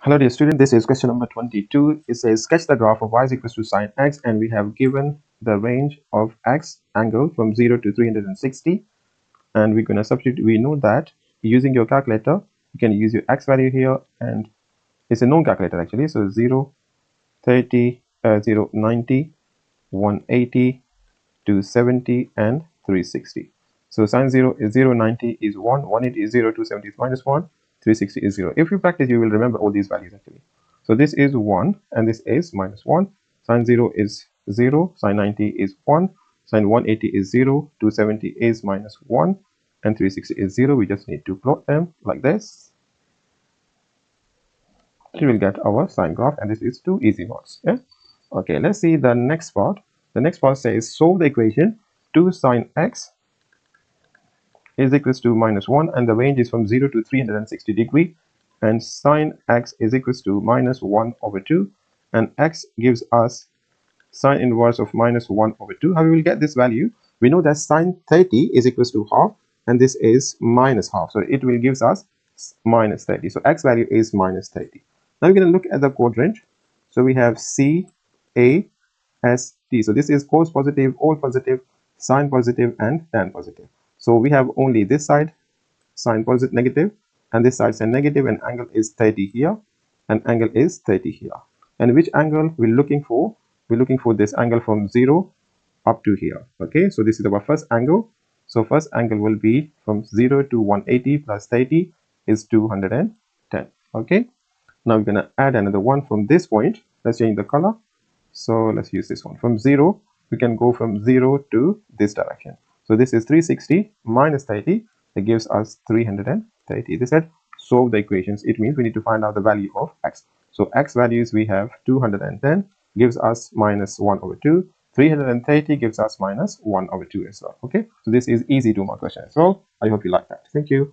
Hello dear student, this is question number 22. It says sketch the graph of y is equals to sine x, and we have given the range of x angle from 0 to 360, and we're going to substitute. We know that using your calculator you can use your x value here, and it's a known calculator actually. So 0, 30, 0, 90, 180, 270 and 360. So sine 0 is 0, 90 is 1, 180 is 0, 270 is minus 1, 360 is 0. If you practice, you will remember all these values actually. So this is 1 and this is minus 1. Sine 0 is 0, sine 90 is 1, sine 180 is 0, 270 is minus 1, and 360 is 0. We just need to plot them like this. You will get our sine graph, and this is 2 easy marks. Yeah. Okay, let's see the next part. The next part says solve the equation 2 sine x is equals to minus 1, and the range is from 0 to 360 degree, and sine x is equals to minus 1 over 2, and x gives us sine inverse of minus 1 over 2. How we will get this value? We know that sine 30 is equals to half, and this is minus half, so it will gives us minus 30. So x value is minus 30. Now we're going to look at the quadrant. So we have C, A, S, T. So this is cos positive, all positive, sine positive, and tan positive. So we have only this side sine positive negative, and this side sine negative, and angle is 30 here, and angle is 30 here. And which angle we're looking for? We're looking for this angle from 0 up to here. Okay, so this is our first angle. So first angle will be from 0 to 180 plus 30 is 210. Okay, now we're gonna add another one from this point. Let's change the color. So let's use this one. From 0, we can go from 0 to this direction. So this is 360 minus 30. That gives us 330. They said solve the equations. It means we need to find out the value of x. So x values we have 210 gives us minus 1 over 2. 330 gives us minus 1 over 2 as well. Okay, so this is easy 2-mark question as well. I hope you like that. Thank you.